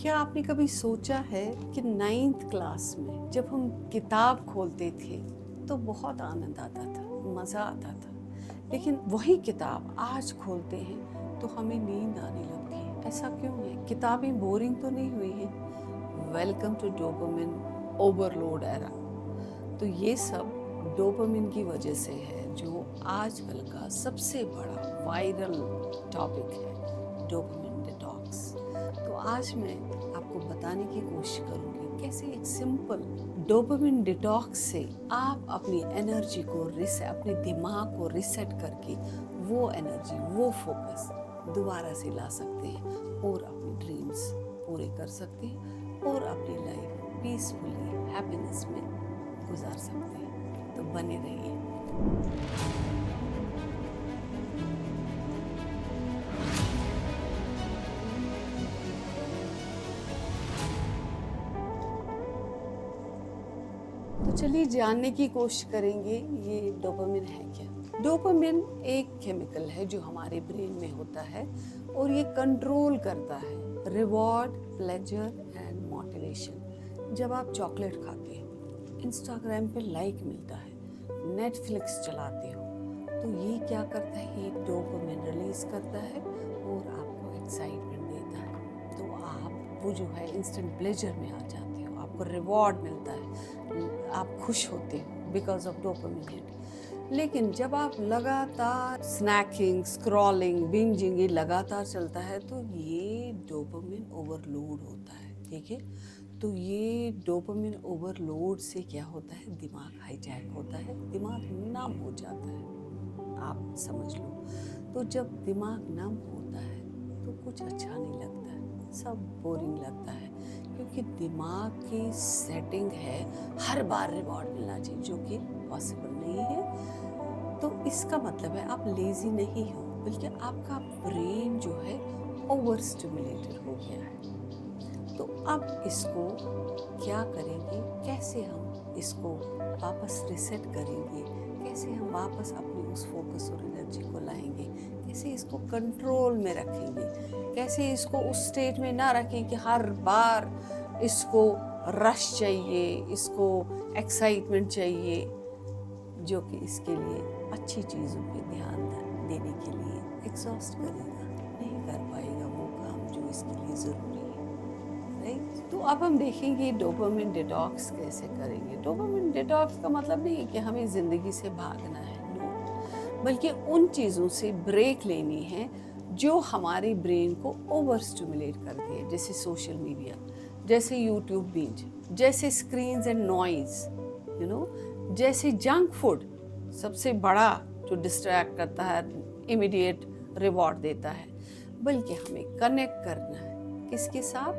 क्या आपने कभी सोचा है कि 9th क्लास में जब हम किताब खोलते थे तो बहुत आनंद आता था, मज़ा आता था, लेकिन वही किताब आज खोलते हैं तो हमें नींद आने लगती है। ऐसा क्यों है? किताबें बोरिंग तो नहीं हुई हैं? Welcome to dopamine overload era. तो ये सब डोपामिन की वजह से है, जो आजकल का सबसे बड़ा वायरल टॉपिक है, डोपामिन डिटॉक्स। तो आज मैं आपको बताने की कोशिश करूंगी कैसे एक सिंपल डोपामिन डिटॉक्स से आप अपनी एनर्जी को अपने दिमाग को रिसेट करके वो एनर्जी, वो फोकस दोबारा से ला सकते हैं और अपने ड्रीम्स पूरे कर सकते हैं और अपनी लाइफ पीसफुली हैप्पीनेस में गुजार सकते हैं। तो बने रहिए। तो चलिए जानने की कोशिश करेंगे ये डोपामिन है क्या। डोपामिन एक केमिकल है जो हमारे ब्रेन में होता है और ये कंट्रोल करता है रिवॉर्ड, प्लेजर एंड मोटिवेशन। जब आप चॉकलेट खाते हो, इंस्टाग्राम पे लाइक मिलता है, नेटफ्लिक्स चलाते हो, तो ये क्या करता है? ये डोपामिन रिलीज करता है और आपको एक्साइटमेंट देता है। तो आप वो जो है इंस्टेंट प्लेजर में आ जाते हो, आपको रिवॉर्ड मिलता है, आप खुश होते हो बिकॉज ऑफ डोपामिन हिट। लेकिन जब आप लगातार स्नैकिंग, स्क्रॉलिंग, बिंजिंग ये लगातार चलता है तो ये डोपामिन ओवरलोड होता है। ठीक है, तो ये डोपामिन ओवरलोड से क्या होता है? दिमाग हाईजैक होता है, दिमाग नम हो जाता है। आप समझ लो, तो जब दिमाग नम होता है तो कुछ अच्छा नहीं लगता है, सब बोरिंग लगता है, क्योंकि दिमाग की सेटिंग है हर बार रिवॉर्ड मिलना चाहिए, जो कि पॉसिबल नहीं है। तो इसका मतलब है आप लेजी नहीं हो, बल्कि आपका ब्रेन जो है ओवर स्टिमुलेटेड हो गया है। तो अब इसको क्या करेंगे? कैसे हम इसको वापस रिसेट करेंगे? कैसे हम वापस अपनी उस फोकस और एनर्जी को लाएंगे? कैसे इसको कंट्रोल में रखेंगे? कैसे इसको उस स्टेट में ना रखें कि हर बार इसको रश चाहिए, इसको एक्साइटमेंट चाहिए, जो कि इसके लिए अच्छी चीज़ों पे ध्यान देने के लिए एग्जॉस्ट करेगा, नहीं कर पाएगा वो काम जो इसके लिए ज़रूरी है। राइट, तो अब हम देखेंगे डोपामिन डिटॉक्स कैसे करेंगे। डोपामिन डिटॉक्स का मतलब नहीं है कि हमें ज़िंदगी से भागना है, नो, बल्कि उन चीज़ों से ब्रेक लेनी है जो हमारे ब्रेन को ओवर स्टिमुलेट करती है, जैसे सोशल मीडिया, जैसे यूट्यूब बिंज, जैसे स्क्रीन्स एंड नॉइज, जैसे जंक फूड सबसे बड़ा जो डिस्ट्रैक्ट करता है, इमीडिएट रिवॉर्ड देता है। बल्कि हमें कनेक्ट करना है किसके साथ?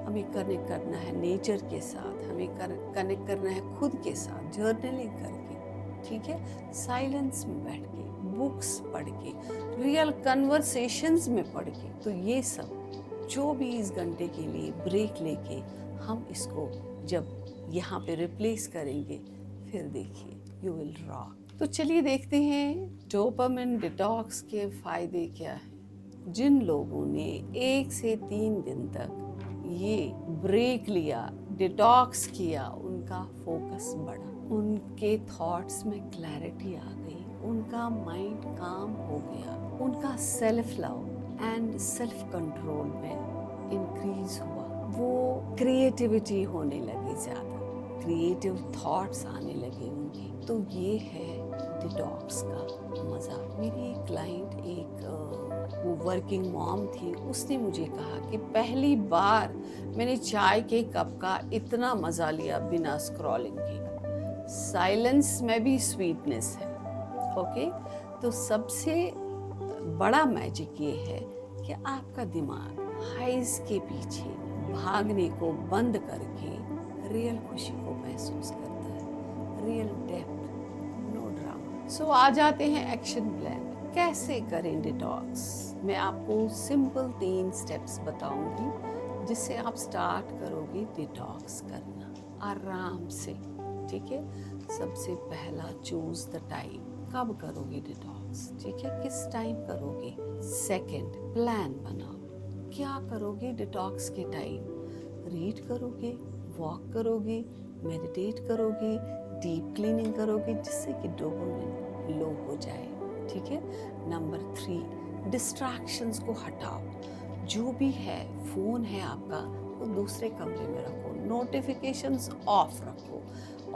हमें कनेक्ट करना है नेचर के साथ, हमें कनेक्ट करना है खुद के साथ, जर्नलिंग करके, ठीक है, साइलेंस में बैठ के, बुक्स पढ़ के, रियल कन्वर्सेशंस में पढ़ के। तो ये सब 24 घंटे के लिए ब्रेक लेके हम इसको जब यहाँ पे रिप्लेस करेंगे, फिर देखिए यू विल रॉक। तो चलिए देखते हैं डोपामिन डिटॉक्स के फायदे क्या हैं। जिन लोगों ने 1 से 3 दिन तक ये ब्रेक लिया, डिटॉक्स किया, उनका फोकस बढ़ा, उनके थॉट्स में क्लैरिटी आ गई, उनका माइंड काम हो गया, उनका self love and self control में इंक्रीज हुआ, वो क्रिएटिविटी होने लगी, ज़्यादा क्रिएटिव थॉट्स आने लगे उनके। तो ये है डिटॉक्स का मज़ा। मेरी एक क्लाइंट, वो वर्किंग मॉम थी, उसने मुझे कहा कि पहली बार मैंने चाय के कप का इतना मज़ा लिया बिना स्क्रॉलिंग के। साइलेंस में भी स्वीटनेस है। ओके, तो सबसे बड़ा मैजिक ये है कि आपका दिमाग हाइज के पीछे भागने को बंद करके रियल खुशी को महसूस करता है, रियल डेप्थ, नो ड्रामा। सो आ जाते हैं एक्शन प्लान। कैसे करें डिटॉक्स? मैं आपको सिंपल 3 स्टेप्स बताऊंगी जिससे आप स्टार्ट करोगे डिटॉक्स करना आराम से। ठीक है, सबसे पहला, चूज द टाइम। कब करोगे डिटॉक्स? ठीक है, किस टाइम करोगे? सेकंड, प्लान बनाओ, क्या करोगे डिटॉक्स के टाइम। रीड करोगे, वॉक करोगे, मेडिटेट करोगे, डीप क्लीनिंग करोगे, जिससे कि डोपामिन लो हो जाए। ठीक है। नंबर 3, डिस्ट्रैक्शंस को हटाओ। जो भी है, फ़ोन है आपका, वो दूसरे कमरे में रखो, नोटिफिकेशंस ऑफ रखो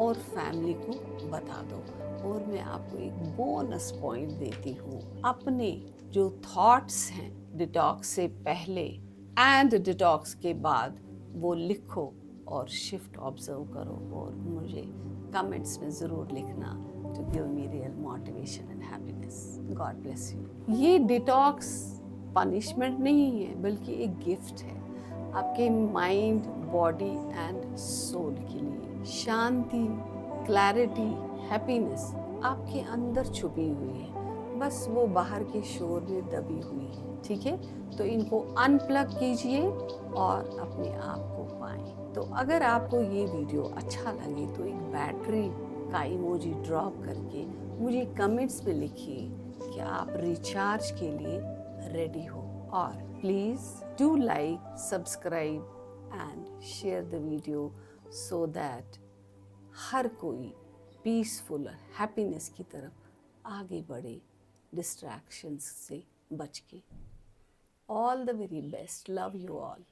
और फैमिली को बता दो। और मैं आपको एक बोनस पॉइंट देती हूँ, अपने जो थॉट्स हैं डिटॉक्स से पहले एंड डिटॉक्स के बाद, वो लिखो और शिफ्ट ऑब्जर्व करो और मुझे कमेंट्स में ज़रूर लिखना to give me real motivation and happiness. God bless you. ये डिटॉक्स पनिशमेंट नहीं है, बल्कि एक गिफ्ट है आपके माइंड, बॉडी एंड सोल के लिए। शांति, क्लैरिटी, हैप्पीनेस आपके अंदर छुपी हुई है, बस वो बाहर के शोर में दबी हुई है। ठीक है। तो इनको अनप्लग कीजिए और अपने आप को पाएं। तो अगर आपको ये वीडियो अच्छा लगे तो एक बैटरी का इमोजी ड्रॉप करके मुझे कमेंट्स में लिखिए कि आप रिचार्ज के लिए रेडी हो। और please do like, subscribe and share the video so that हर कोई पीसफुल हैप्पीनेस की तरफ आगे बढ़े, डिस्ट्रैक्शंस से बच के। All the very best. Love you all.